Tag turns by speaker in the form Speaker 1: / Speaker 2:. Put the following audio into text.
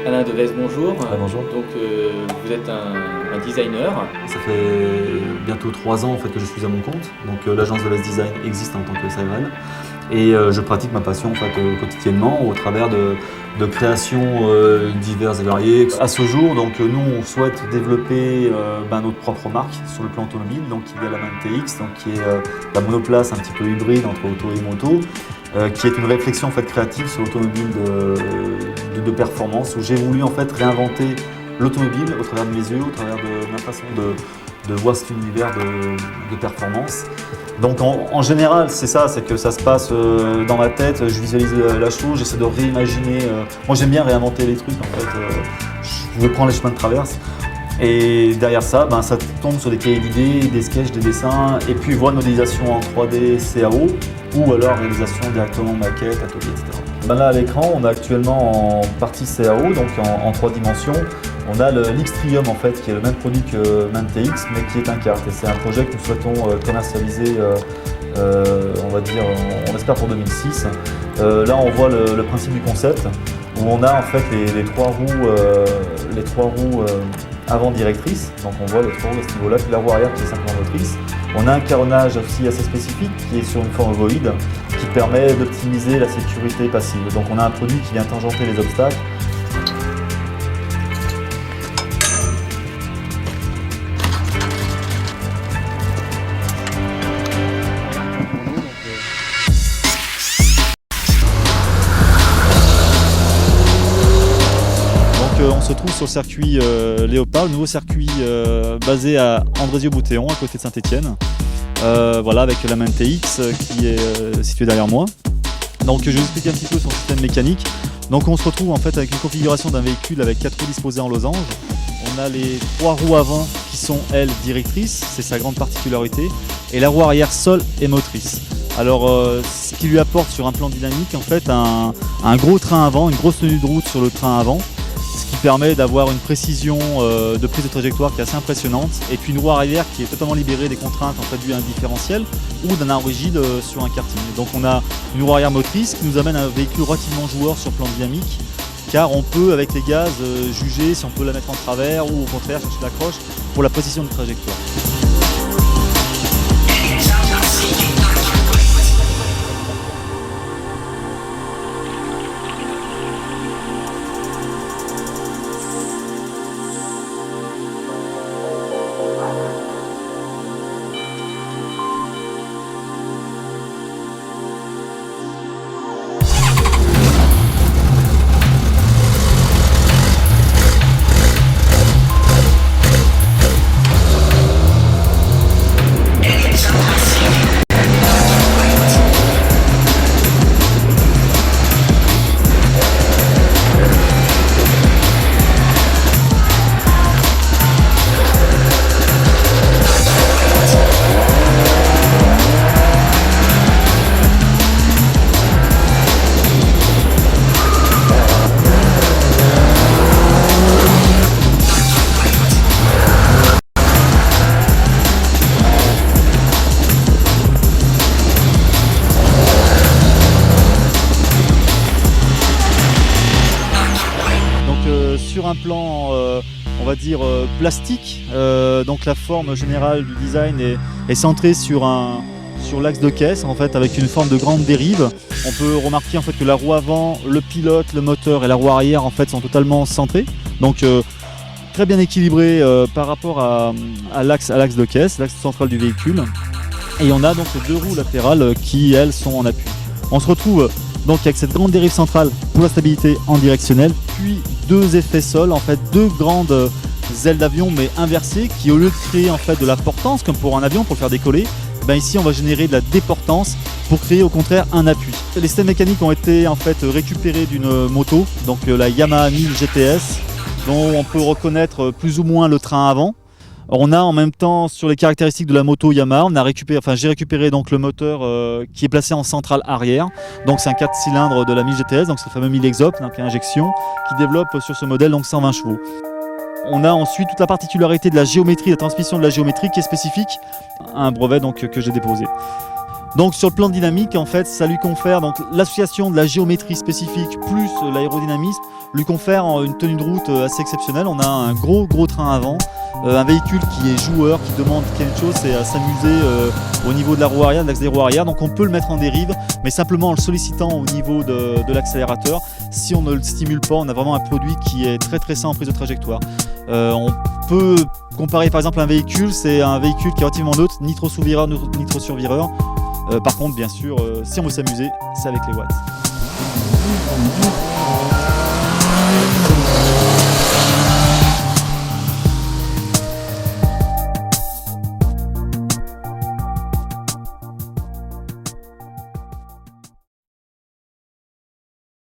Speaker 1: Alain Devez, bonjour.
Speaker 2: Ah, bonjour.
Speaker 1: Donc vous êtes un designer.
Speaker 2: Ça fait bientôt 3 ans en fait, que je suis à mon compte. Donc l'agence Devez Design existe en tant que SARL. Et je pratique ma passion en fait, quotidiennement au travers de créations diverses et variées. À ce jour, donc, nous on souhaite développer notre propre marque sur le plan automobile, donc qui est la MAN-TX, donc, qui est la monoplace un petit peu hybride entre auto et moto. Qui est une réflexion en fait, créative sur l'automobile de performance, où j'ai voulu en fait réinventer l'automobile au travers de mes yeux, au travers de ma façon de voir cet univers de performance. Donc en général, c'est ça, c'est que ça se passe dans ma tête, je visualise la chose, j'essaie de réimaginer. Moi j'aime bien réinventer les trucs en fait, je prends les chemins de traverse. Et derrière ça, ça tombe sur des cahiers d'idées, des sketchs, des dessins, et puis voie de modélisation en 3D CAO, ou alors réalisation directement maquette, atelier, etc. Là à l'écran, on a actuellement en partie CAO, donc en 3 dimensions, on a le l'X-Trium en fait, qui est le même produit que MAN-TX, mais qui est un kart. Et c'est un projet que nous souhaitons commercialiser, on va dire, on espère pour 2006. Là on voit le principe du concept, où on a en fait les trois roues avant directrice, donc on voit les 3 roues à ce niveau-là, puis la roue arrière qui est simplement motrice. On a un carénage aussi assez spécifique qui est sur une forme ovoïde qui permet d'optimiser la sécurité passive. Donc on a un produit qui vient tangenter les obstacles. On se trouve sur le circuit Léopard, le nouveau circuit basé à Andrézieux-Bouthéon, à côté de Saint-Étienne. Voilà, avec la MAN-TX qui est située derrière moi. Donc je vais vous expliquer un petit peu son système mécanique. Donc on se retrouve en fait avec une configuration d'un véhicule avec 4 roues disposées en losange. On a les 3 roues avant qui sont elles directrices, c'est sa grande particularité, et la roue arrière seule est motrice. Alors ce qui lui apporte sur un plan dynamique en fait un gros train avant, une grosse tenue de route sur le train avant, ce qui permet d'avoir une précision de prise de trajectoire qui est assez impressionnante, et puis une roue arrière qui est totalement libérée des contraintes en fait dues à un différentiel ou d'un arbre rigide sur un karting. Donc on a une roue arrière motrice qui nous amène à un véhicule relativement joueur sur le plan dynamique, car on peut avec les gaz juger si on peut la mettre en travers ou au contraire chercher l'accroche pour la précision de trajectoire. Sur un plan, on va dire plastique, donc la forme générale du design est centrée sur l'axe de caisse en fait, avec une forme de grande dérive. On peut remarquer en fait que la roue avant, le pilote, le moteur et la roue arrière en fait sont totalement centrés, donc très bien équilibré par rapport à l'axe de caisse, l'axe central du véhicule. Et on a donc les 2 roues latérales qui elles sont en appui. On se retrouve donc avec cette grande dérive centrale pour la stabilité en directionnel, puis 2 effets sol, en fait 2 grandes ailes d'avion mais inversées, qui au lieu de créer en fait de la portance comme pour un avion pour le faire décoller, ici on va générer de la déportance pour créer au contraire un appui. Les systèmes mécaniques ont été en fait récupérés d'une moto, donc la Yamaha 1000 GTS, dont on peut reconnaître plus ou moins le train avant. On a en même temps sur les caractéristiques de la moto Yamaha, j'ai récupéré donc le moteur qui est placé en centrale arrière. Donc c'est un 4 cylindres de la 1000 GTS, donc c'est le fameux 1000 Exop, donc injection, qui développe sur ce modèle donc 120 chevaux. On a ensuite toute la particularité de la géométrie, la transmission de la géométrie qui est spécifique à un brevet donc, que j'ai déposé.
Speaker 3: Donc sur le plan dynamique, en fait, ça lui confère donc l'association de la géométrie spécifique plus l'aérodynamisme lui confère une tenue de route assez exceptionnelle. On a un gros train avant, un véhicule qui est joueur, qui demande quelque chose, c'est à s'amuser au niveau de la roue arrière, de l'axe des roues arrière. Donc on peut le mettre en dérive, mais simplement en le sollicitant au niveau de l'accélérateur. Si on ne le stimule pas, on a vraiment un produit qui est très sain en prise de trajectoire. On peut comparer par exemple un véhicule, c'est un véhicule qui est relativement neutre, ni trop sous-vireur, ni trop sur-vireur. Par contre, bien sûr, si on veut s'amuser, c'est avec les watts.